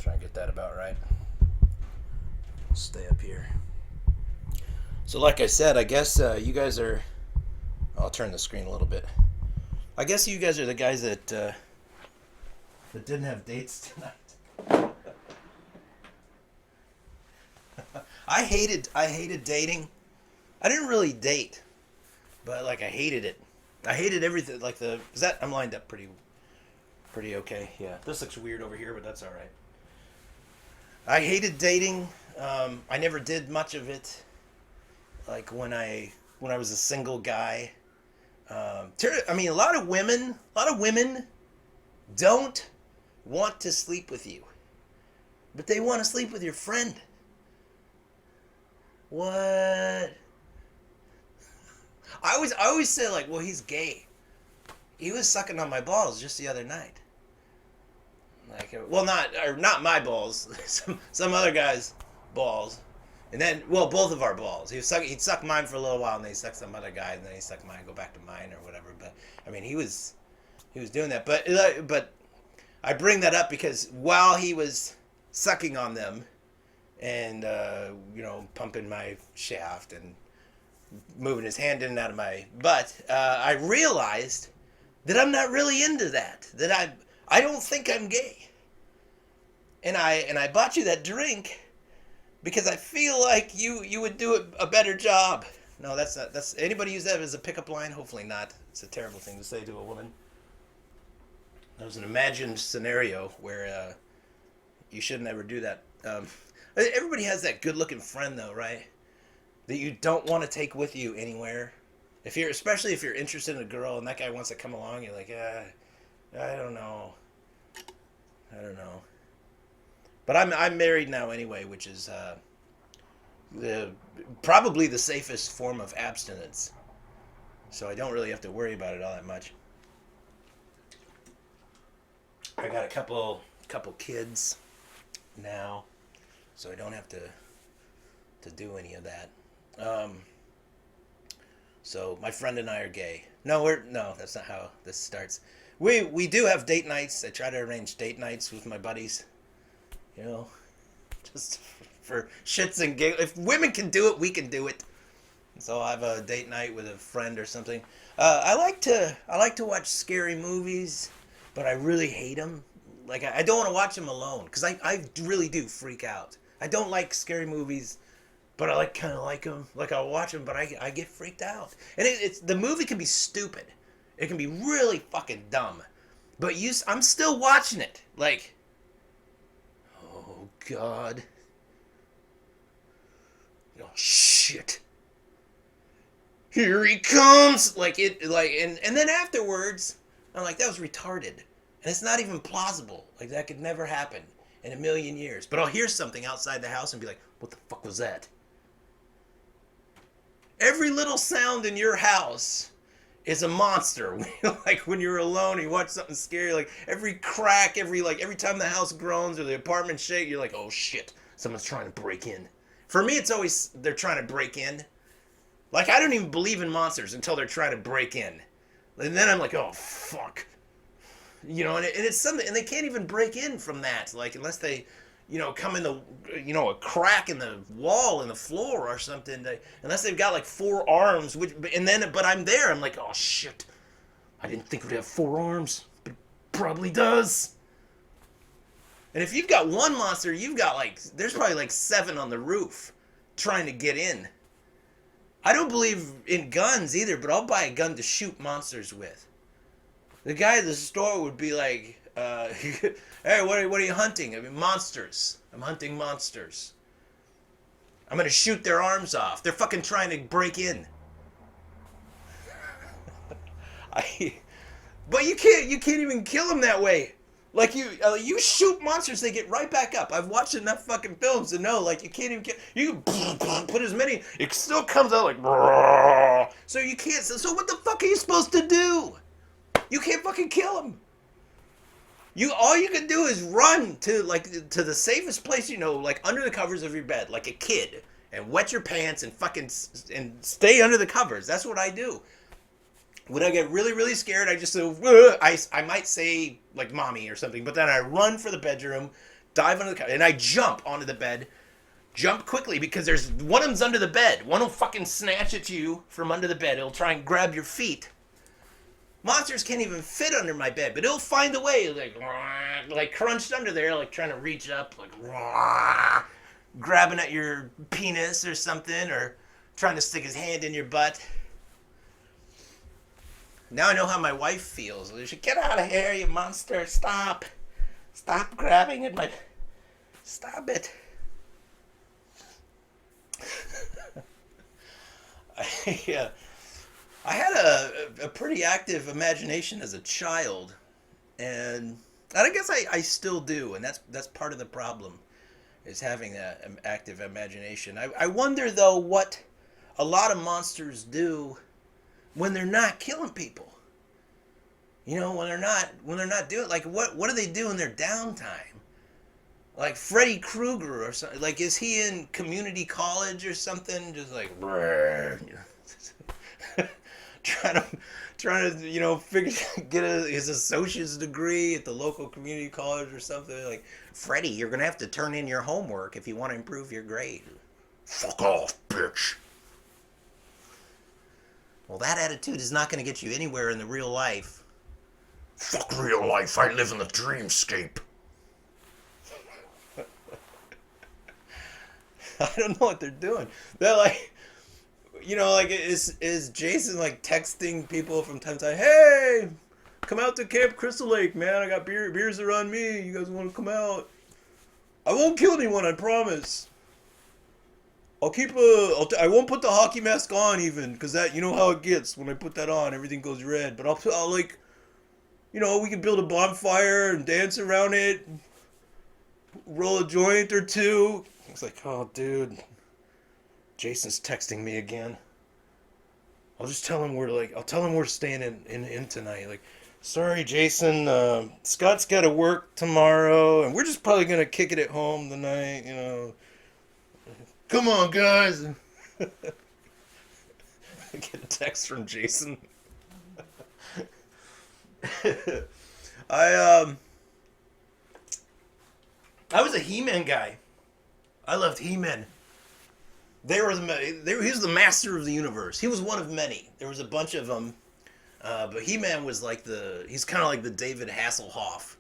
Try and get that about right. Stay up here. So like I said, I guess you guys are... I'll turn the screen a little bit. I guess you guys are the guys that didn't have dates tonight. I hated dating. I didn't really date, but like I hated it. I hated everything. Like I'm lined up pretty okay. Yeah, this looks weird over here, but that's all right. I hated dating. I never did much of it. Like when I was a single guy. I mean, a lot of women don't want to sleep with you, but they want to sleep with your friend. What? I always say like, well, he's gay. He was sucking on my balls just the other night. Like, well, not my balls, some other guy's balls, and then, well, both of our balls. He'd suck mine for a little while, and then he sucked some other guy, and then he sucked mine, go back to mine or whatever. But I mean, he was doing that. But I bring that up because while he was sucking on them, and pumping my shaft and moving his hand in and out of my butt, I realized that I'm not really into that. That I don't think I'm gay. And I bought you that drink because I feel like you would do a better job. No, that's anybody use that as a pickup line? Hopefully not. It's a terrible thing to say to a woman. That was an imagined scenario where you should never do that. Everybody has that good-looking friend, though, right? That you don't want to take with you anywhere. Especially if you're interested in a girl and that guy wants to come along, you're like, I don't know. But I'm married now anyway, which is probably the safest form of abstinence. So I don't really have to worry about it all that much. I got a couple kids now, so I don't have to do any of that. So my friend and I are gay. No, that's not how this starts. We do have date nights. I try to arrange date nights with my buddies. Just for shits and giggles. If women can do it, we can do it. So I have a date night with a friend or something. I like to watch scary movies, but I really hate them. Like I don't want to watch them alone because I really do freak out. I don't like scary movies, but I kind of like them. Like I'll watch them, but I get freaked out. And the movie can be stupid. It can be really fucking dumb, but I'm still watching it. Like, oh God, oh shit, here he comes. And then afterwards, I'm like, that was retarded, and it's not even plausible. Like that could never happen in a million years. But I'll hear something outside the house and be like, what the fuck was that? Every little sound in your house is a monster. Like when you're alone, you watch something scary. Like every crack, every time the house groans or the apartment shakes, you're like, oh shit, someone's trying to break in. For me, it's always they're trying to break in. Like I don't even believe in monsters until they're trying to break in, and then I'm like, oh fuck, and it's something, and they can't even break in from that, like unless they, come in the, a crack in the wall in the floor or something. Unless they've got like 4 arms, but I'm there. I'm like, oh shit, I didn't think it would have 4 arms, but it probably does. And if you've got one monster, there's probably 7 on the roof trying to get in. I don't believe in guns either, but I'll buy a gun to shoot monsters with. The guy at the store would be like, hey, what are you hunting? I mean, monsters. I'm hunting monsters. I'm going to shoot their arms off. They're fucking trying to break in. But you can't even kill them that way. Like you shoot monsters, they get right back up. I've watched enough fucking films to know, like you can't even kill. You can put as many, it still comes out like. So you can't. So what the fuck are you supposed to do? You can't fucking kill them. All you can do is run to the safest place, like under the covers of your bed, like a kid, and wet your pants and and stay under the covers. That's what I do. When I get really, really scared, I just I might say like mommy or something, but then I run for the bedroom, dive under the couch, and I jump onto the bed. Jump quickly because there's one of them's under the bed. One will fucking snatch at you from under the bed. It'll try and grab your feet. Monsters can't even fit under my bed, but it'll find a way, like crunched under there, like trying to reach up, like grabbing at your penis or something, or trying to stick his hand in your butt. Now I know how my wife feels. She should get out of here, you monster! Stop! Stop grabbing at my. Stop it! I had a pretty active imagination as a child, and I guess I still do, and that's part of the problem, is having that active imagination. I wonder though what a lot of monsters do when they're not killing people. You know, when they're not doing, like, what do they do in their downtime? Like Freddy Krueger or something. Like, is he in community college or something? Just like, you know, trying to, you know, get his associate's degree at the local community college or something. Like, Freddy, you're gonna have to turn in your homework if you want to improve your grade. Fuck off, bitch. Well, that attitude is not gonna get you anywhere in the real life. Fuck real life. I live in the dreamscape. I don't know what they're doing. They're like, you know, like, is Jason like texting people from time to time? Hey, come out to Camp Crystal Lake, man. I got beers are on me. You guys want to come out? I won't kill anyone, I promise. I won't put the hockey mask on even, because that, you know how it gets when I put that on, everything goes red. But I'll like, you know, we can build a bonfire and dance around it, roll a joint or two. It's like, oh, dude, Jason's texting me again. I'll just tell him we're staying in tonight. Like, sorry, Jason, Scott's got to work tomorrow, and we're just probably gonna kick it at home tonight. You know, come on, guys. I get a text from Jason. I was a He-Man guy. I loved He-Man. He was the master of the universe. He was one of many. There was a bunch of them, but He-Man was like he's kind of like the David Hasselhoff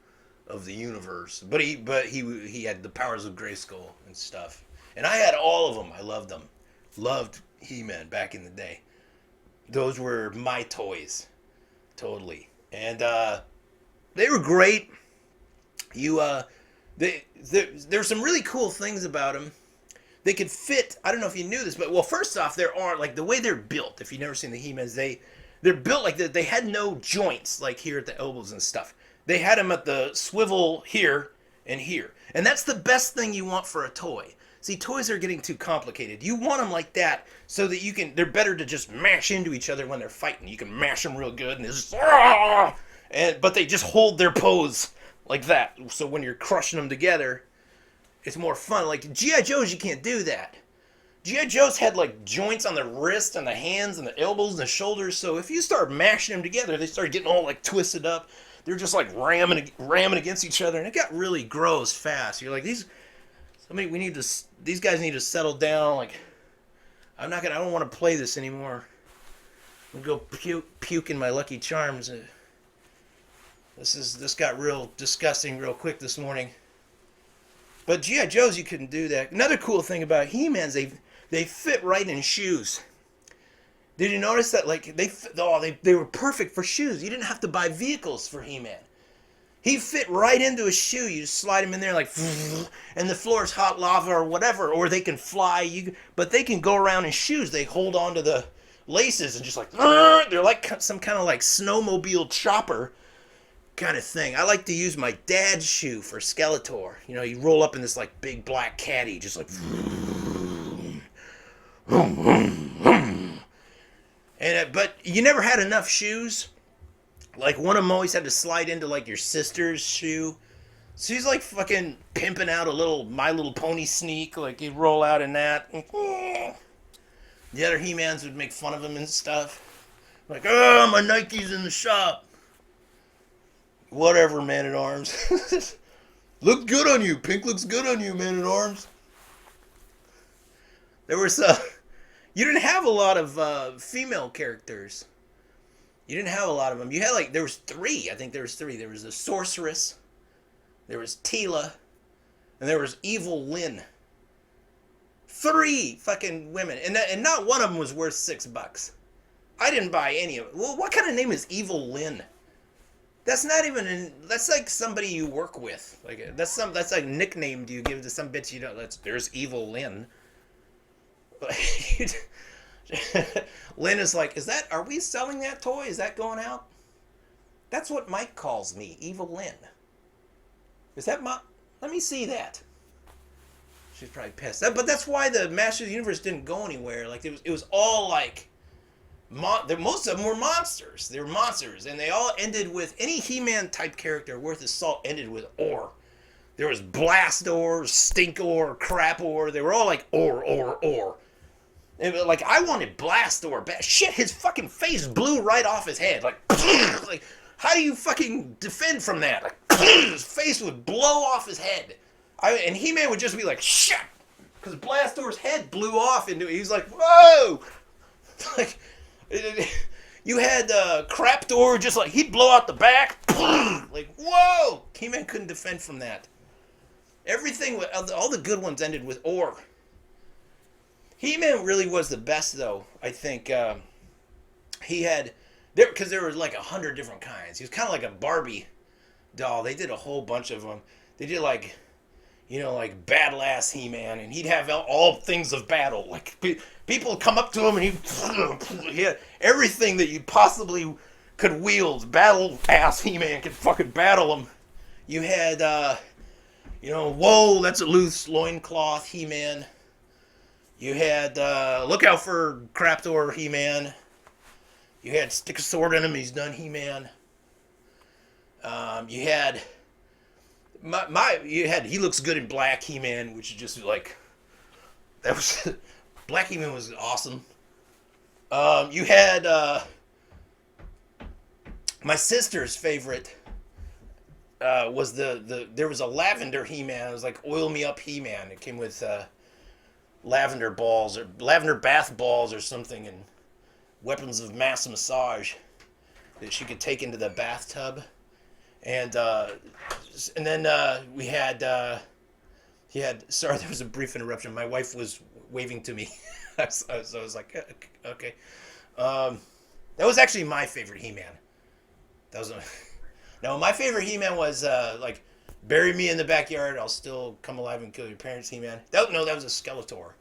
of the universe. But he had the powers of Grayskull and stuff. And I had all of them. I loved them. Loved He-Man back in the day. Those were my toys, totally. And they were great. There's some really cool things about them. They could fit. I don't know if you knew this, but, well, first off, there are, like, the way they're built. If you've never seen the He-Mans, they're built like they had no joints, like here at the elbows and stuff. They had them at the swivel here and here, and that's the best thing you want for a toy. See, toys are getting too complicated. You want them like that so that they're better to just mash into each other when they're fighting. You can mash them real good, and it's just, but they just hold their pose like that. So when you're crushing them together, it's more fun. Like G.I. Joes, you can't do that. G.I. Joes had like joints on the wrist and the hands and the elbows and the shoulders. So if you start mashing them together, they start getting all like twisted up. They're just like ramming against each other, and it got really gross fast. You're like, these guys need to settle down. Like, I don't want to play this anymore. I'm gonna go puke in my Lucky Charms. This got real disgusting real quick this morning. But G.I. Joes, you couldn't do that. Another cool thing about He-Mans, they fit right in shoes. Did you notice that? Like, they were perfect for shoes. You didn't have to buy vehicles for He-Man. He fit right into a shoe. You just slide him in there like, and the floor's hot lava or whatever, or they can fly. But they can go around in shoes. They hold on to the laces and just like, they're like some kind of like snowmobile chopper kind of thing. I like to use my dad's shoe for Skeletor. You know, you roll up in this like big black caddy, just like, and but you never had enough shoes. Like one of them always had to slide into like your sister's shoe. So he's like fucking pimping out a little My Little Pony sneak. Like he'd roll out in that. The other He-Mans would make fun of him and stuff. Like, oh, my Nike's in the shop. Whatever, Man-at-Arms. Look good on you. Pink looks good on you, Man at Arms. There was you didn't have a lot of female characters. You didn't have a lot of them. You had like there was three. I think there was three. There was the sorceress. There was Tila, and there was Evil Lynn. Three fucking women, and not one of them was worth $6. I didn't buy any of it. Well, what kind of name is Evil Lynn? That's not even. That's like somebody you work with. Like that's like nickname do you give to some bitch you don't. There's Evil Lynn. Lynn is like, are we selling that toy? Is that going out? That's what Mike calls me, Evil Lynn. Is that let me see that. She's probably pissed. But that's why the Masters of the Universe didn't go anywhere. Like it was all like, most of them were monsters. They were monsters, and they all ended with any He-Man type character worth his salt ended with or. There was Blast-Or, Stink-Or, Crap-Or. They were all like or. And like I wanted Blast-Or bad. Shit, his fucking face blew right off his head. Like how do you fucking defend from that? Like his face would blow off his head. And He-Man would just be like, shit! Because Blast-Or's head blew off into it. He was like, whoa! Like, you had Crap-Or just like, he'd blow out the back. Like, whoa! He-Man couldn't defend from that. Everything, all the good ones ended with or. He-Man really was the best, though, I think. He had, because there was like 100 different kinds. He was kind of like a Barbie doll. They did a whole bunch of them. They did like, like battle ass He-Man, and he'd have all things of battle. Like people would come up to him, and he had everything that you possibly could wield. Battle ass He-Man could fucking battle him. You had, whoa, that's a loose loincloth He-Man. You had, look out for Crap-Or He-Man. You had stick a sword in him, he's done He-Man. You had he looks good in black He-Man, which is just like, that was, black He-Man was awesome. You had, my sister's favorite, was there was a lavender He-Man. It was like Oil Me Up He-Man. It came with, lavender balls or lavender bath balls or something, and weapons of mass massage that she could take into the bathtub. And then we had sorry, there was a brief interruption. My wife was waving to me. So I was like, okay. That was actually my favorite He-Man. No, my favorite He-Man was like, bury me in the backyard, I'll still come alive and kill your parents, He-Man. That was a Skeletor.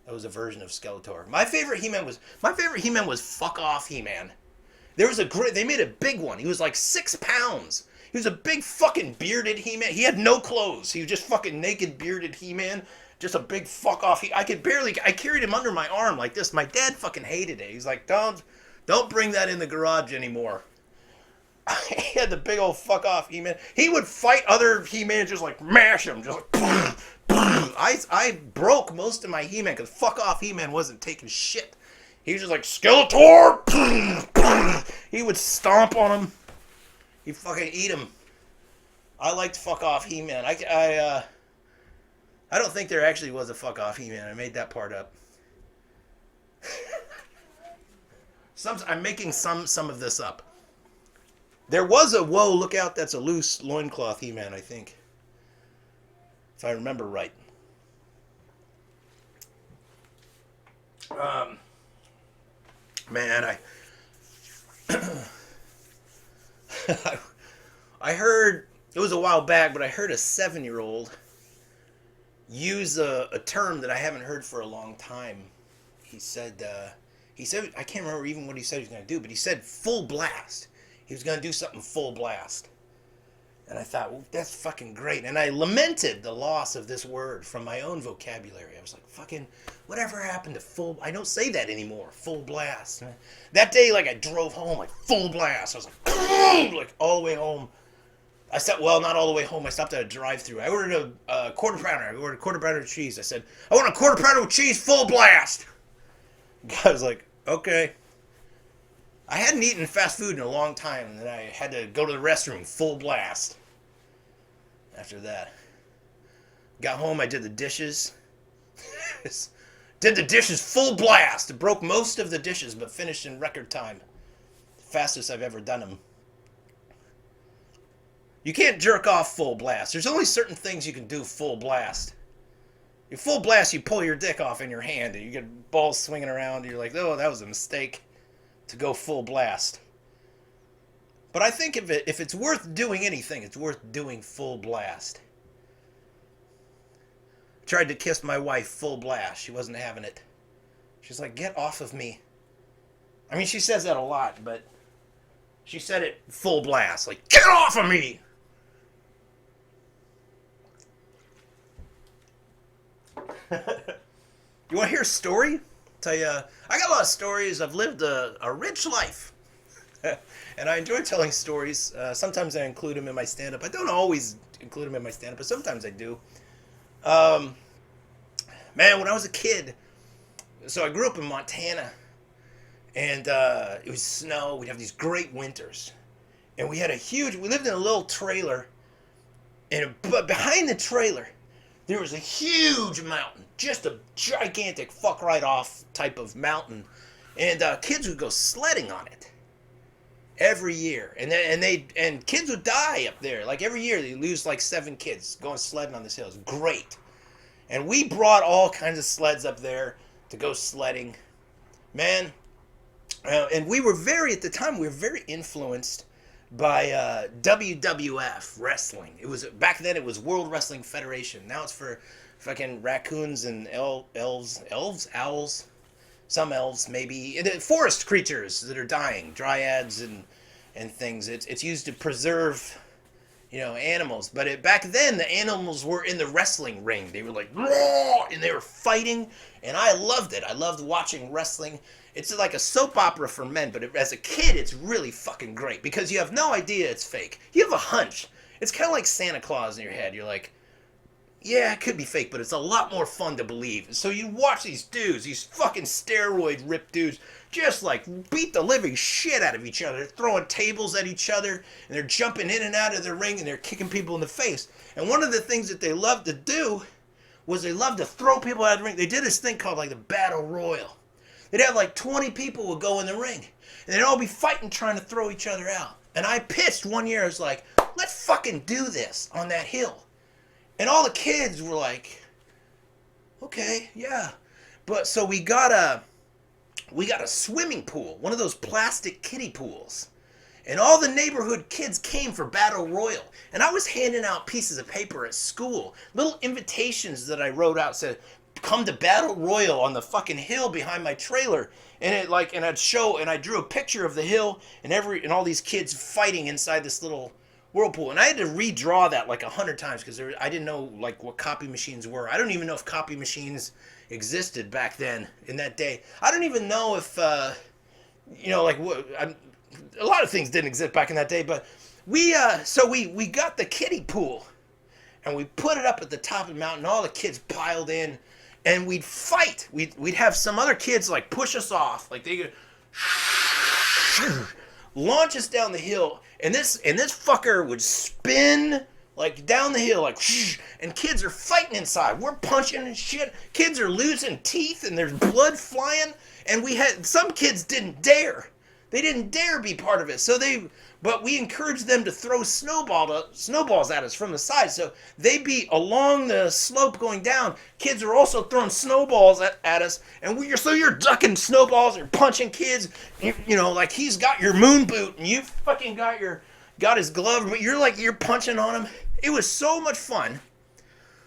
That was a version of Skeletor. My favorite He-Man was Fuck Off He-Man. They made a big one. He was like 6 pounds. He was a big fucking bearded He-Man. He had no clothes. He was just fucking naked bearded He-Man. Just a big fuck off. I carried him under my arm like this. My dad fucking hated it. He's like, don't bring that in the garage anymore. He had the big old fuck off He-Man. He would fight other He-Man, just like mash him, just like. I broke most of my He-Man because fuck off He-Man wasn't taking shit. He was just like Skeletor. He would stomp on him. He'd fucking eat him. I liked fuck off He-Man. I don't think there actually was a fuck off He-Man. I made that part up. I'm making some of this up. There was a whoa, look out, that's a loose loincloth He-Man, I think. If I remember right. Man, I heard, it was a while back, but I heard a 7-year-old use a term that I haven't heard for a long time. He said, I can't remember even what he said he was going to do, but he said full blast. He was going to do something full blast. And I thought, well, that's fucking great. And I lamented the loss of this word from my own vocabulary. I was like, fucking, whatever happened to full, I don't say that anymore, full blast. That day, like, I drove home, like, full blast. I was like, like, all the way home. Not all the way home. I stopped at a drive-thru. I ordered a quarter pounder. I ordered a quarter pounder with cheese. I said, I want a quarter pounder with cheese, full blast. The guy was like, okay. I hadn't eaten fast food in a long time, and then I had to go to the restroom, full blast. after that. Got home, I did the dishes. Did the dishes full blast. Broke most of the dishes, but finished in record time. Fastest I've ever done them. You can't jerk off full blast. There's only certain things you can do full blast. You full blast, you pull your dick off in your hand, and you get balls swinging around, and you're like, oh, that was a mistake to go full blast. But I think if it's worth doing anything, it's worth doing full blast. Tried to kiss my wife full blast. She wasn't having it. She's like, get off of me. I mean, she says that a lot, but she said it full blast. Like, get off of me! You want to hear a story? Tell you, I got a lot of stories. I've lived a rich life. And I enjoy telling stories. Sometimes I include them in my stand-up. I don't always include them in my stand-up, but sometimes I do. Man, when I was a kid, so I grew up in Montana, and it was snow. We'd have these great winters, and we lived in a little trailer, but behind the trailer, there was a huge mountain, just a gigantic fuck right off type of mountain, and kids would go sledding on it every year, and kids would die up there. Like every year, they lose like 7 kids going sledding on this hill. It was great. And we brought all kinds of sleds up there to go sledding. Man, and at the time, we were very influenced by WWF wrestling. Back then it was World Wrestling Federation. Now it's for fucking raccoons and owls, some elves maybe, and forest creatures that are dying, dryads and things. It's used to preserve, animals. But back then, the animals were in the wrestling ring. They were like, roar, and they were fighting, and I loved it. I loved watching wrestling. It's like a soap opera for men, but as a kid, it's really fucking great because you have no idea it's fake. You have a hunch. It's kind of like Santa Claus in your head. You're like, yeah, it could be fake, but it's a lot more fun to believe. So you watch these dudes, these fucking steroid ripped dudes, just like beat the living shit out of each other. They're throwing tables at each other, and they're jumping in and out of the ring, and they're kicking people in the face. And one of the things that they loved to do was they loved to throw people out of the ring. They did this thing called like the Battle Royal. They'd have like 20 people would go in the ring, and they'd all be fighting trying to throw each other out. And I pitched one year, I was like, let's fucking do this on that hill. And all the kids were like, okay, yeah. But so we got a swimming pool, one of those plastic kiddie pools. And all the neighborhood kids came for Battle Royal. And I was handing out pieces of paper at school, little invitations that I wrote out, said, come to Battle Royal on the fucking hill behind my trailer. And I drew a picture of the hill and all these kids fighting inside this little whirlpool. And I had to redraw that like 100 times because I didn't know like what copy machines were. I don't even know if copy machines existed back then in that day. I don't even know if a lot of things didn't exist back in that day. But we got the kiddie pool and we put it up at the top of the mountain. All the kids piled in and we'd fight. We'd have some other kids like push us off, like they could launch us down the hill. And this fucker would spin like down the hill, like, and kids are fighting inside. We're punching and shit. Kids are losing teeth and there's blood flying. And some kids didn't dare. They didn't dare be part of it. But we encouraged them to throw snowballs at us from the side. So they'd be along the slope going down. Kids are also throwing snowballs at us. And you're ducking snowballs, you're punching kids. Like he's got your moon boot and you fucking got his glove, but you're punching on him. It was so much fun.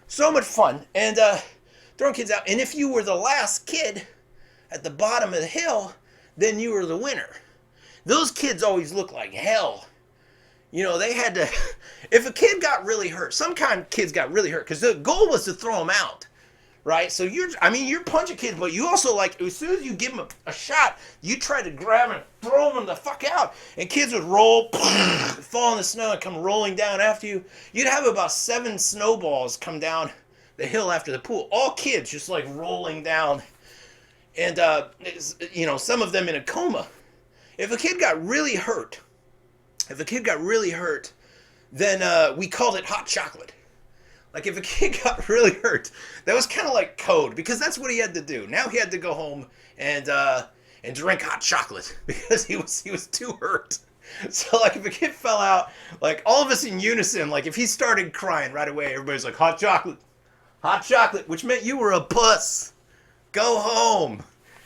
So much fun. And throwing kids out. And if you were the last kid at the bottom of the hill, then you were the winner. Those kids always looked like hell. They had to, if a kid got really hurt, some kind of kids got really hurt, because the goal was to throw them out, right? So you're punching kids, but you also, like, as soon as you give them a shot, you try to grab them and throw them the fuck out. And kids would roll, fall in the snow and come rolling down after you. You'd have about 7 snowballs come down the hill after the pool. All kids just, like, rolling down. And, some of them in a coma. If a kid got really hurt, then we called it hot chocolate. Like if a kid got really hurt, that was kind of like code because that's what he had to do. Now he had to go home and drink hot chocolate because he was too hurt. So like if a kid fell out, like all of us in unison, like if he started crying right away, everybody's like hot chocolate, which meant you were a puss. Go home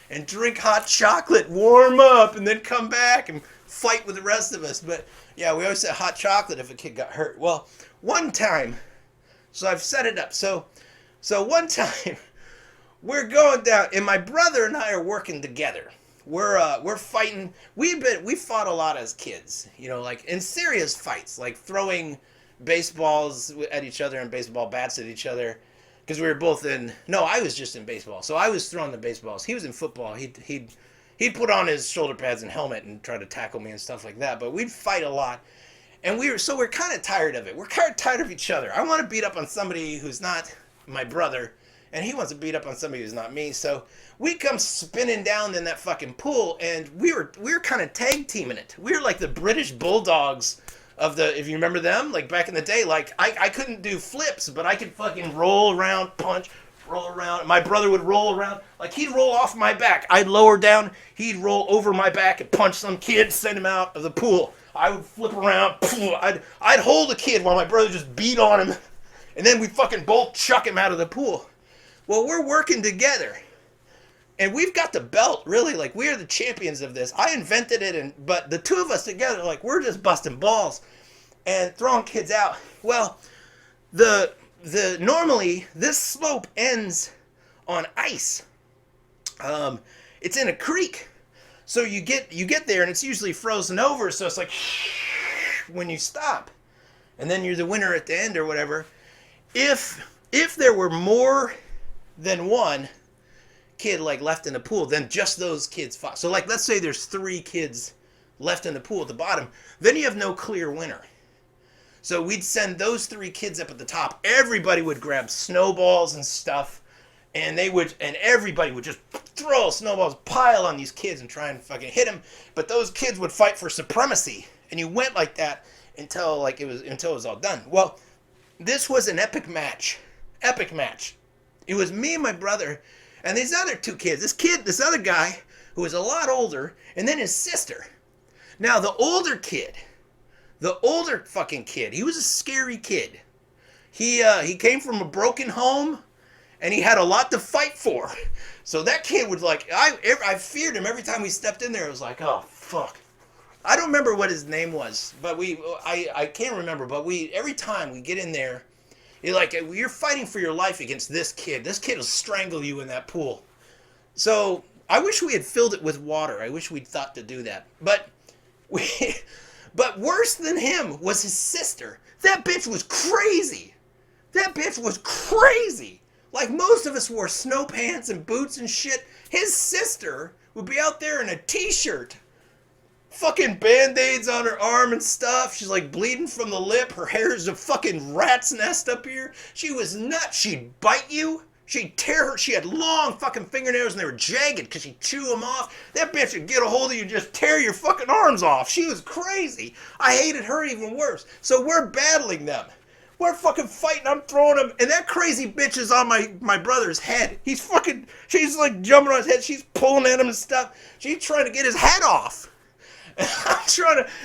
and drink hot chocolate, warm up, and then come back and fight with the rest of us. But yeah, we always said hot chocolate if a kid got hurt. Well, one time, so I've set it up. So one time we're going down, and my brother and I are working together. We're fighting. We fought a lot as kids, you know, like in serious fights, like throwing baseballs at each other and baseball bats at each other, because we were both in. No, I was just in baseball, so I was throwing the baseballs. He was in football. He'd put on his shoulder pads and helmet and try to tackle me and stuff like that. But we'd fight a lot, and we're kind of tired of it. We're kind of tired of each other. I want to beat up on somebody who's not my brother, and he wants to beat up on somebody who's not me. So we come spinning down in that fucking pool, and we were kind of tag teaming it. We were like the British Bulldogs of the, if you remember them, like back in the day. Like I couldn't do flips, but I could fucking roll around, punch, roll around. My brother would roll around, like he'd roll off my back. I'd lower down, he'd roll over my back and punch some kid, send him out of the pool. I would flip around, I'd hold a kid while my brother just beat on him, and then we'd fucking both chuck him out of the pool. Well, we're working together, and we've got the belt, really. Like, we're the champions of this. I invented it, but the two of us together, like, we're just busting balls and throwing kids out. Well, normally, this slope ends on ice. It's in a creek. So you get there, and it's usually frozen over, so it's like, when you stop. And then you're the winner at the end or whatever. If there were more than one kid like left in the pool, then just those kids fought. So like, let's say there's 3 kids left in the pool at the bottom, then you have no clear winner. So we'd send those 3 kids up at the top. Everybody would grab snowballs and stuff, and everybody would just throw snowballs, pile on these kids and try and fucking hit them. But those kids would fight for supremacy, and you went like that until it was all done. Well, this was an epic match. It was me and my brother and these other 2 kids. This other guy who was a lot older, and then his sister. Now, the older fucking kid, he was a scary kid. He came from a broken home, and he had a lot to fight for. So that kid was like, I feared him every time we stepped in there. It was like, oh, fuck. I don't remember what his name was, but I can't remember, but every time we get in there, you're fighting for your life against this kid. This kid will strangle you in that pool. So I wish we had filled it with water. I wish we'd thought to do that. But worse than him was his sister. That bitch was crazy. Like, most of us wore snow pants and boots and shit. His sister would be out there in a t-shirt. Fucking band-aids on her arm and stuff. She's like bleeding from the lip. Her hair is a fucking rat's nest up here. She was nuts. She'd bite you. She'd tear her. She had long fucking fingernails, and they were jagged because she'd chew them off. That bitch would get a hold of you and just tear your fucking arms off. She was crazy. I hated her even worse. So we're battling them. We're fucking fighting. I'm throwing him, and that crazy bitch is on my brother's head. She's like jumping on his head. She's pulling at him and stuff. She's trying to get his head off. And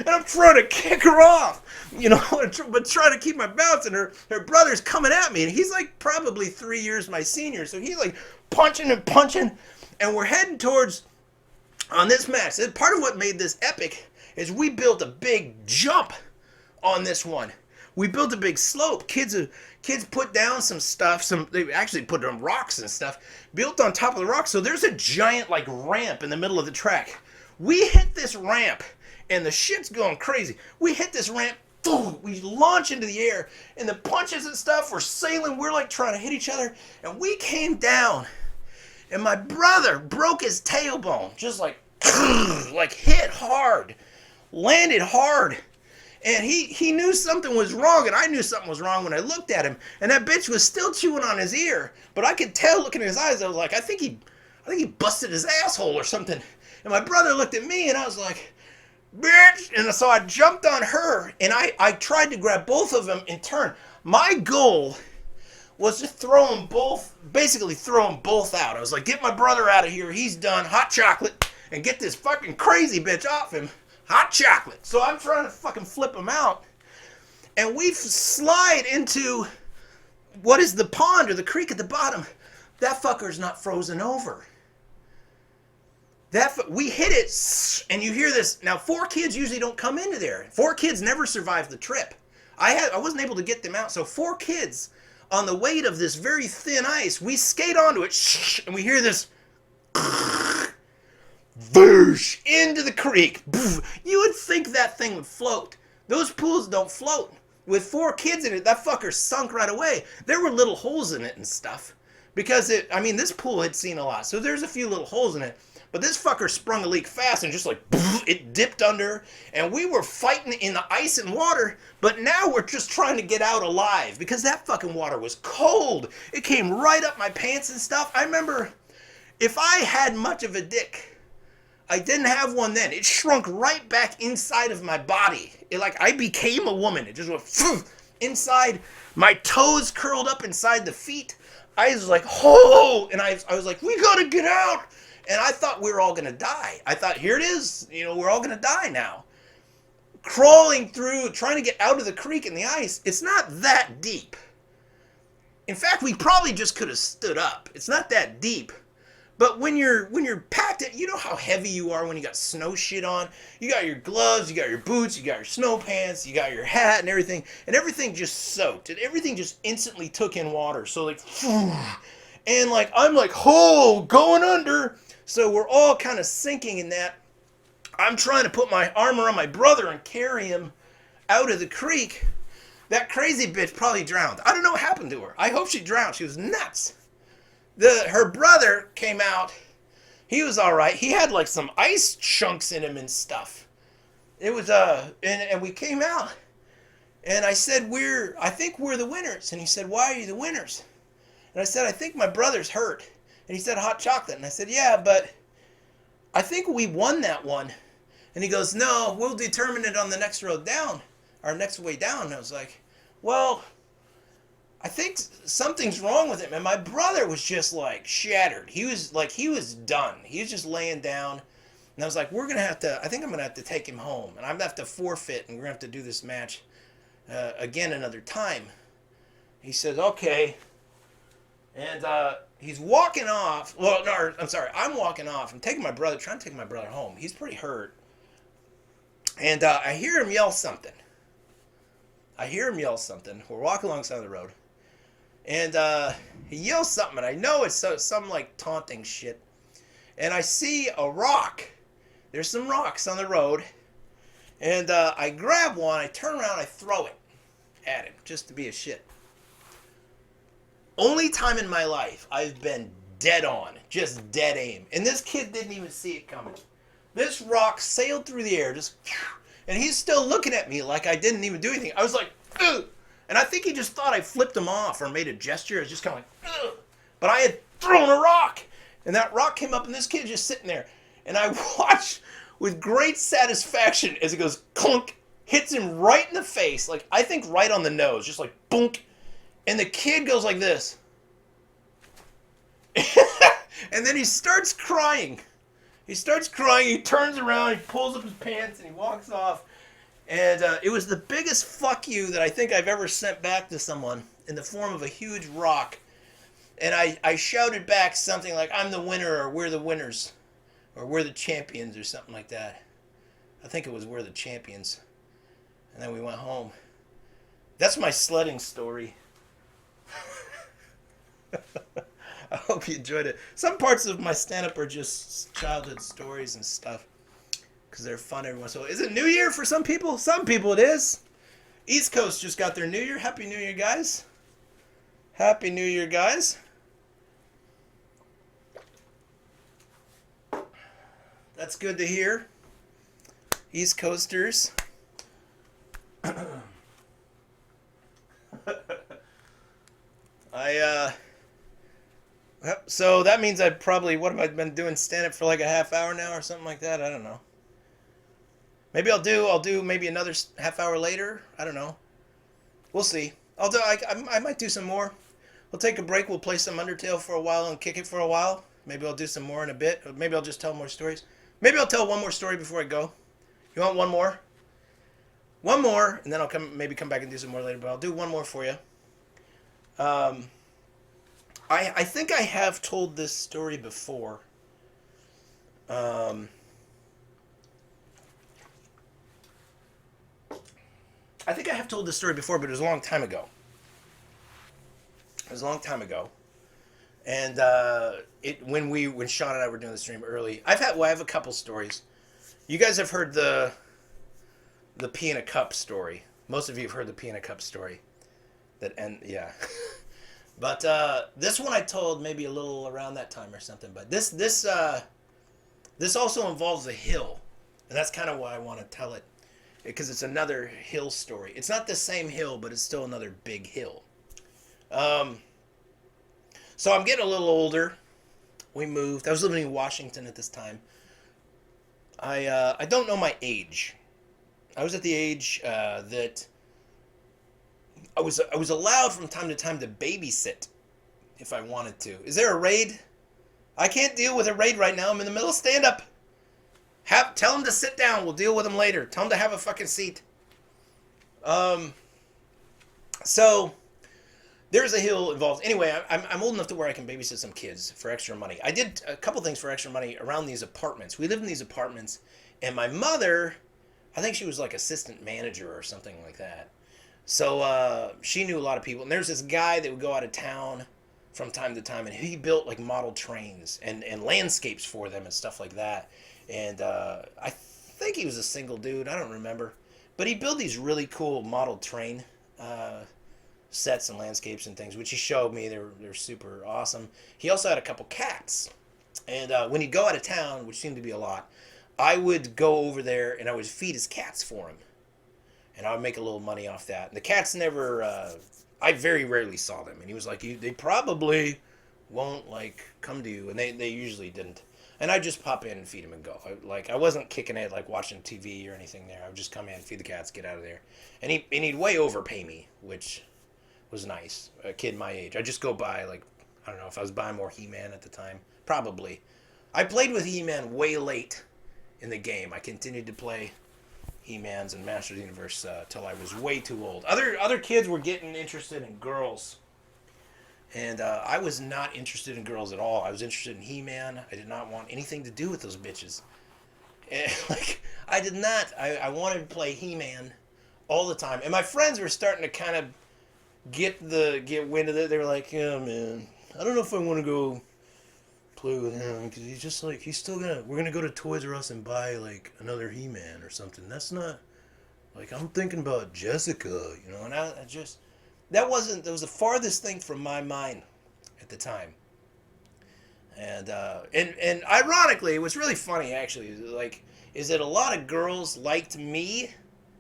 I'm trying to kick her off, you know, but trying to keep my balance. And her brother's coming at me, and he's like probably 3 years my senior, so he's like punching, and we're heading towards on this match. Part of what made this epic is we built a big jump on this one. We built a big slope. Kids put down some stuff. They actually put down rocks and stuff, built on top of the rocks. So there's a giant like ramp in the middle of the track. We hit this ramp, and the shit's going crazy. We hit this ramp, boom, we launch into the air, and the punches and stuff, we're sailing, we're like trying to hit each other, and we came down, and my brother broke his tailbone, just like, like hit hard, landed hard, and he knew something was wrong, and I knew something was wrong when I looked at him, and that bitch was still chewing on his ear, but I could tell looking in his eyes, I was like, I think he busted his asshole or something. And my brother looked at me, and I was like, bitch! And so I jumped on her, and I tried to grab both of them in turn. My goal was just basically throw them both out. I was like, get my brother out of here. He's done. Hot chocolate. And get this fucking crazy bitch off him. Hot chocolate. So I'm trying to fucking flip him out. And we slide into what is the pond or the creek at the bottom. That fucker's not frozen over. We hit it, and you hear this. Now, 4 kids usually don't come into there. 4 kids never survive the trip. I wasn't able to get them out. So 4 kids on the weight of this very thin ice, we skate onto it, and we hear this Voosh! Into the creek. You would think that thing would float. Those pools don't float. With 4 kids in it, that fucker sunk right away. There were little holes in it and stuff. Because this pool had seen a lot. So there's a few little holes in it. But this fucker sprung a leak fast and just like, it dipped under. And we were fighting in the ice and water. But now we're just trying to get out alive. Because that fucking water was cold. It came right up my pants and stuff. I remember, if I had much of a dick, I didn't have one then. It shrunk right back inside of my body. I became a woman. It just went inside. My toes curled up inside the feet. I was like, oh! And I was like, we gotta get out! And I thought we were all gonna die. I thought, here it is. We're all gonna die now. Crawling through, trying to get out of the creek in the ice. It's not that deep. In fact, we probably just could have stood up. It's not that deep. But when you're packed in, you know how heavy you are when you got snow shit on. You got your gloves, you got your boots, you got your snow pants, you got your hat and everything just soaked, and everything just instantly took in water. So and I'm like, oh, going under. So we're all kind of sinking in that. I'm trying to put my arm around my brother and carry him out of the creek. That crazy bitch probably drowned. I don't know what happened to her. I hope she drowned. She was nuts. Her brother came out. He was all right. He had some ice chunks in him and stuff. It was and we came out, and I said, I think we're the winners. And he said, why are you the winners? And I said, I think my brother's hurt. And he said, hot chocolate. And I said, yeah, but I think we won that one. And he goes, no, we'll determine it on the next road down, our next way down. And I was like, well, I think something's wrong with him. And my brother was just shattered. He was done. He was just laying down. And I was like, I think I'm going to have to take him home. And I'm going to have to forfeit, and we're going to have to do this match again another time. He says, okay. And he's walking off. Well, no, I'm sorry. I'm walking off. I'm trying to take my brother home. He's pretty hurt. And I hear him yell something. We're walking alongside the road. And he yells something, and I know it's some taunting shit. And I see a rock. There's some rocks on the road. And I grab one, I turn around, I throw it at him, just to be a shit. Only time in my life I've been dead on, just dead aim. And this kid didn't even see it coming. This rock sailed through the air, and he's still looking at me like I didn't even do anything. I was like, ugh! And I think he just thought I flipped him off or made a gesture. It's just kind of ugh! But I had thrown a rock, and that rock came up, and this kid just sitting there. And I watched with great satisfaction as it goes clunk, hits him right in the face, I think right on the nose, just boonk. And the kid goes like this. And then he starts crying. He turns around, he pulls up his pants, and he walks off. And it was the biggest fuck you that I think I've ever sent back to someone in the form of a huge rock. And I shouted back something like, I'm the winner, or we're the winners, or we're the champions, or something like that. I think it was we're the champions. And then we went home. That's my sledding story. I hope you enjoyed it. Some parts of my stand-up are just childhood stories and stuff, because they're fun every once in a while. Is it New Year for some people? Some people it is. East Coast just got their New Year. Happy New Year, guys. Happy New Year, guys. That's good to hear. East Coasters. So that means I probably, what have I been doing, stand-up for a half hour now or something like that? I don't know. Maybe I'll do maybe another half hour later. I don't know. We'll see. I might do some more. we'll take a break. We'll play some Undertale for a while and kick it for a while. Maybe I'll do some more in a bit. Or maybe I'll just tell more stories. Maybe I'll tell one more story before I go. You want one more? One more, and then I'll come back and do some more later. But I'll do one more for you. I think I have told this story before. I think I have told this story before, but it was a long time ago. It was a long time ago, and when Sean and I were doing the stream early, I have a couple stories. You guys have heard the pee in a cup story. Most of you have heard the pee in a cup story. Yeah. But this one I told maybe a little around that time or something. But this also involves a hill, and that's kind of why I want to tell it, because it's another hill story. It's not the same hill, but it's still another big hill. So I'm getting a little older. We moved. I was living in Washington at this time. I don't know my age. I was at the age that I was allowed from time to time to babysit if I wanted to. Is there a raid? I can't deal with a raid right now. I'm in the middle of stand-up. Tell them to sit down. We'll deal with them later. Tell them to have a fucking seat. So there's a hill involved. Anyway, I'm old enough to where I can babysit some kids for extra money. I did a couple things for extra money around these apartments. We lived in these apartments, and my mother, I think she was like assistant manager or something like that. So she knew a lot of people. And there's this guy that would go out of town from time to time, and he built like model trains and landscapes for them and stuff like that. And I think he was a single dude. I don't remember. But he built these really cool model train sets and landscapes and things, which he showed me. They're super awesome. He also had a couple cats. And when he'd go out of town, which seemed to be a lot, I would go over there and I would feed his cats for him. And I would make a little money off that. And the cats never, I very rarely saw them. And he was like, they probably won't, like, come to you. And they usually didn't. And I'd just pop in and feed them and go. I wasn't kicking it, like, watching TV or anything there. I would just come in, feed the cats, get out of there. And he'd way overpay me, which was nice. A kid my age. I'd just go buy, like, I don't know if I was buying more He-Man at the time. Probably. I played with He-Man way late in the game. I continued to play He-Mans and Masters of the Universe till I was way too old. Other kids were getting interested in girls, and I was not interested in girls at all. I was interested in He-Man. I did not want anything to do with those bitches. And, like, I did not. I wanted to play He-Man all the time, and my friends were starting to kind of get wind of it. They were like, "Yeah, man, I don't know if I want to go play with him, because he's just like, we're gonna go to Toys R Us and buy like another He-Man or something. That's not, like, I'm thinking about Jessica, you know." And that was the farthest thing from my mind at the time. And ironically, it was really funny actually, like, is that a lot of girls liked me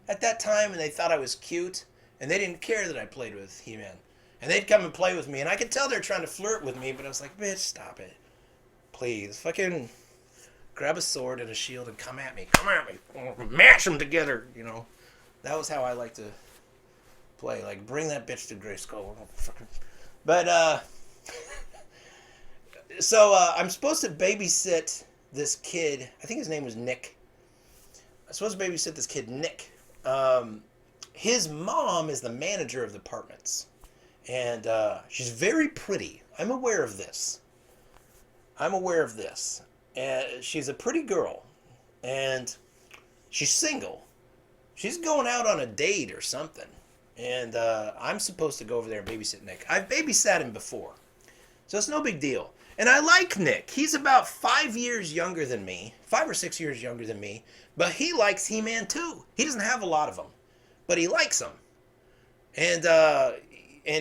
at that time, and they thought I was cute, and they didn't care that I played with He-Man. And they'd come and play with me, and I could tell they're trying to flirt with me, but I was like, bitch, stop it. Please, fucking grab a sword and a shield and come at me. Come at me. Mash them together, you know. That was how I like to play. Like, bring that bitch to Grayskull. But, so, I'm supposed to babysit this kid. I think his name was Nick. I'm supposed to babysit this kid, Nick. His mom is the manager of the apartments. And she's very pretty. I'm aware of this. And she's a pretty girl. And she's single. She's going out on a date or something. And I'm supposed to go over there and babysit Nick. I've babysat him before. So it's no big deal. And I like Nick. He's about 5 years younger than me. 5 or 6 years younger than me. But he likes He-Man too. He doesn't have a lot of them. But he likes them. And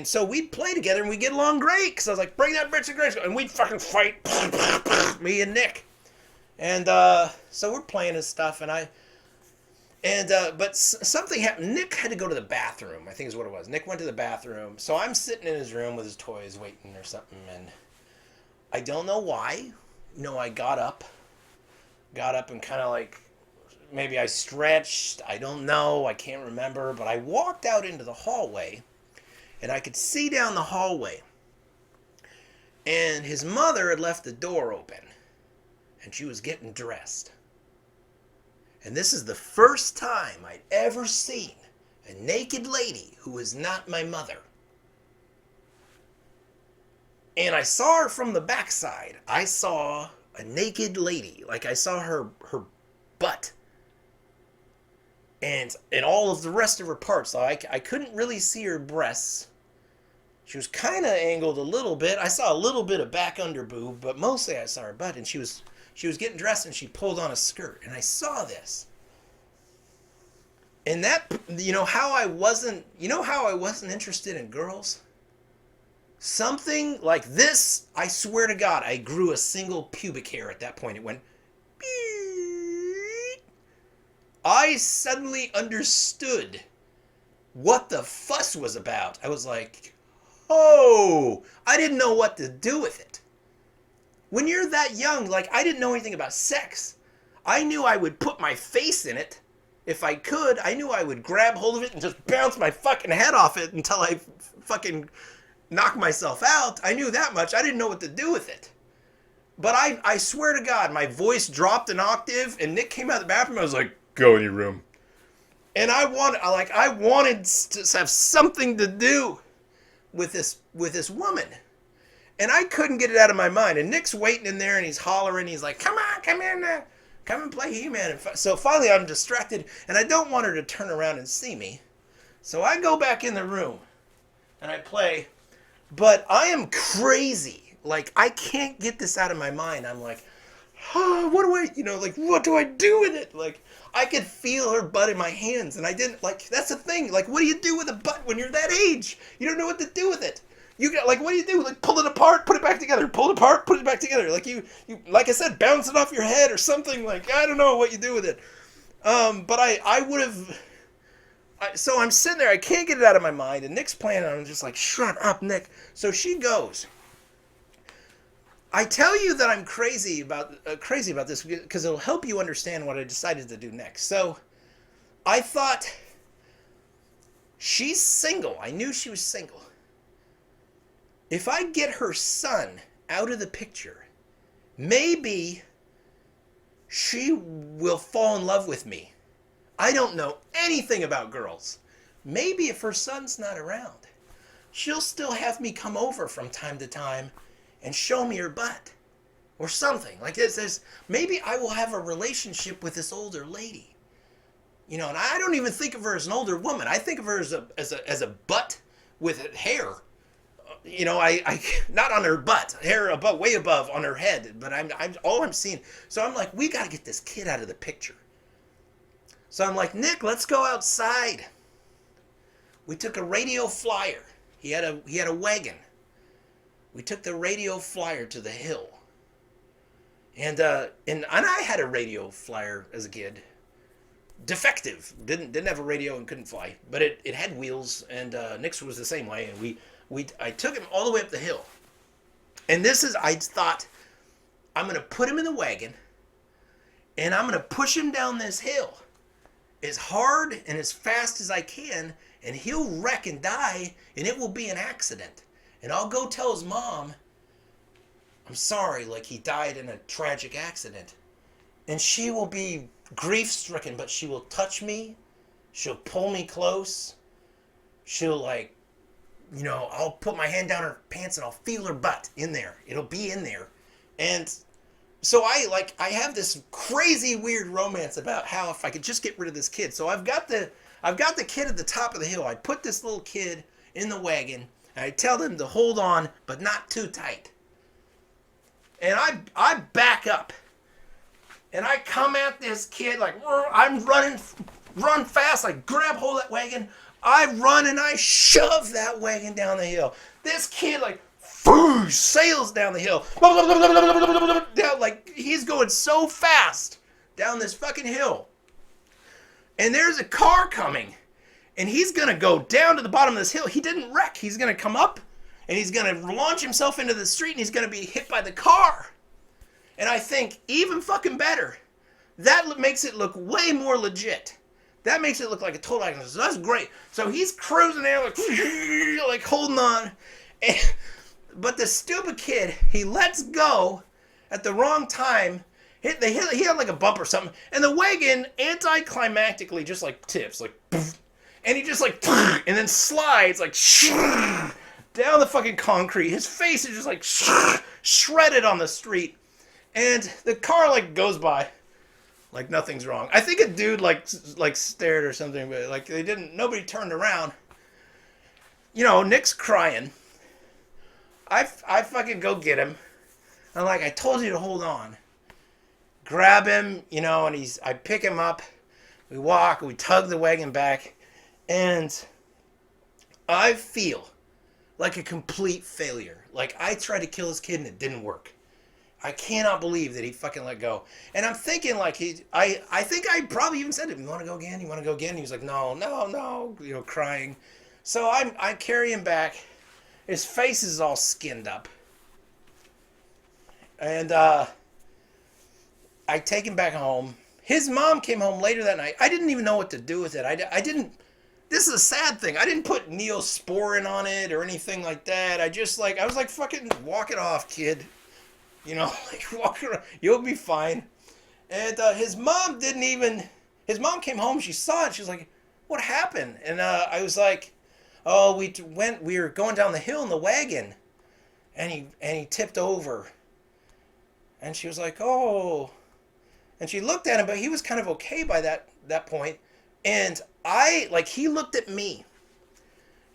so we'd play together and we'd get along great. Because I was like, bring that bitch to Grace. And we'd fucking fight. Me and Nick. And so we're playing and stuff. But something happened. Nick had to go to the bathroom, I think is what it was. Nick went to the bathroom. So I'm sitting in his room with his toys waiting or something. And I don't know why. You know, I got up and kind of like, maybe I stretched. I don't know. I can't remember. But I walked out into the hallway. And I could see down the hallway. And his mother had left the door open. And she was getting dressed. And this is the first time I'd ever seen a naked lady who was not my mother. And I saw her from the backside. I saw a naked lady. Like I saw her butt. And all of the rest of her parts. So I couldn't really see her breasts. She was kind of angled a little bit. I saw a little bit of back under boob, but mostly I saw her butt. And she was getting dressed and she pulled on a skirt. And I saw this. And that, you know how I wasn't interested in girls? Something like this, I swear to God, I grew a single pubic hair at that point. It went, beep. I suddenly understood what the fuss was about. I was like, oh, I didn't know what to do with it. When you're that young, like I didn't know anything about sex. I knew I would put my face in it. If I could, I knew I would grab hold of it and just bounce my fucking head off it until I fucking knock myself out. I knew that much. I didn't know what to do with it. But I swear to God, my voice dropped an octave and Nick came out of the bathroom. I was like, go in your room. And I wanted to have something to do with this woman. And I couldn't get it out of my mind. And Nick's waiting in there and he's hollering. He's like, come on, come in there. Come and play He-Man. So finally I'm distracted and I don't want her to turn around and see me. So I go back in the room and I play. But I am crazy. Like, I can't get this out of my mind. I'm like, oh, what do I do with it? Like, I could feel her butt in my hands and I didn't, like, that's the thing. Like, what do you do with a butt when you're that age? You don't know what to do with it. You got, like, what do you do? Like, pull it apart, put it back together. Pull it apart, put it back together. Like, you like I said, bounce it off your head or something. Like, I don't know what you do with it. But I would have... So I'm sitting there, I can't get it out of my mind, and Nick's playing, and I'm just like, shut up, Nick. So she goes. I tell you that I'm crazy about this because it'll help you understand what I decided to do next. So I thought, she's single. I knew she was single. If I get her son out of the picture, maybe she will fall in love with me. I don't know anything about girls. Maybe if her son's not around, she'll still have me come over from time to time and show me her butt or something like this. Maybe I will have a relationship with this older lady. You know, and I don't even think of her as an older woman. I think of her as a butt with hair. You know, I not on her butt, hair above, way above on her head, but I'm all I'm seeing. So I'm like, we got to get this kid out of the picture. So I'm like, Nick, let's go outside. We took a radio flyer. He had a wagon. We took the radio flyer to the hill. And I had a radio flyer as a kid. Defective. Didn't have a radio and couldn't fly. But it had wheels, and Nick's was the same way. And I took him all the way up the hill. And I thought, I'm going to put him in the wagon, and I'm going to push him down this hill as hard and as fast as I can, and he'll wreck and die, and it will be an accident. And I'll go tell his mom, I'm sorry, like he died in a tragic accident. And she will be grief-stricken, but she will touch me. She'll pull me close. She'll I'll put my hand down her pants and I'll feel her butt in there. It'll be in there. And so I have this crazy weird romance about how if I could just get rid of this kid. So I've got the kid at the top of the hill. I put this little kid in the wagon and I tell them to hold on, but not too tight. And I back up and I come at this kid like I'm run fast. I grab hold of that wagon. I run and I shove that wagon down the hill. This kid sails down the hill. Down, like he's going so fast down this fucking hill. And there's a car coming. And he's going to go down to the bottom of this hill. He didn't wreck. He's going to come up and he's going to launch himself into the street and he's going to be hit by the car. And I think even fucking better. That makes it look way more legit. That makes it look like a total accident. So that's great. So he's cruising there like holding on. But the stupid kid, he lets go at the wrong time. He had like a bump or something, and the wagon anticlimactically just like tips, like, and he just like, and then slides like down the fucking concrete. His face is just like shredded on the street, and the car like goes by like nothing's wrong. I think a dude like stared or something, but like they didn't. Nobody turned around. You know, Nick's crying. I fucking go get him. I'm like, I told you to hold on. Grab him, you know, and I pick him up. We walk, we tug the wagon back, and I feel like a complete failure. Like I tried to kill this kid and it didn't work. I cannot believe that he fucking let go. And I'm thinking like I think I probably even said to him, you want to go again? You want to go again? He was like, no, you know, crying. So I carry him back. His face is all skinned up. And I take him back home. His mom came home later that night. I didn't even know what to do with it. I didn't. This is a sad thing. I didn't put Neosporin on it or anything like that. I was like, fucking walk it off, kid. You know, like walk around. You'll be fine. And his mom came home. She saw it. She was like, what happened? And I was like, oh, we were going down the hill in the wagon. And he tipped over. And she was like, oh. And she looked at him, but he was kind of okay by that point. And he looked at me.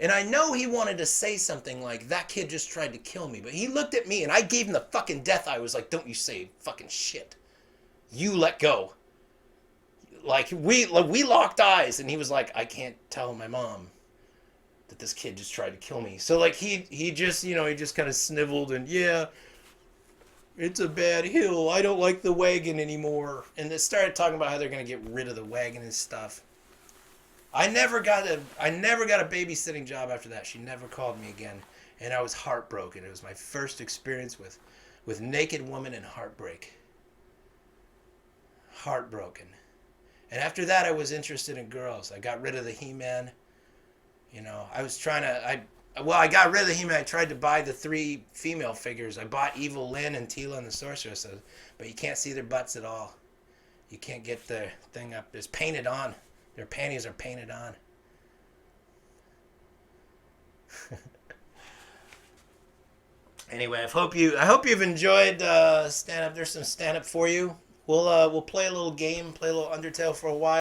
And I know he wanted to say something like, that kid just tried to kill me. But he looked at me and I gave him the fucking death eye. I was like, don't you say fucking shit. You let go. Like, we locked eyes. And he was like, I can't tell my mom that this kid just tried to kill me. So, like, he just, you know, he just kind of sniveled and, yeah, it's a bad hill. I don't like the wagon anymore. And they started talking about how they're going to get rid of the wagon and stuff. I never got a babysitting job after that. She never called me again. And I was heartbroken. It was my first experience with naked woman and heartbreak. Heartbroken. And after that, I was interested in girls. I got rid of the He-Man. You know, I got rid of the He-Man. I tried to buy the 3 female figures. I bought Evil Lynn and Tila and the Sorceress. But you can't see their butts at all. You can't get the thing up. It's painted on. Their panties are painted on. Anyway, I hope you've enjoyed stand-up. There's some stand-up for you. We'll play a little game, play a little Undertale for a while.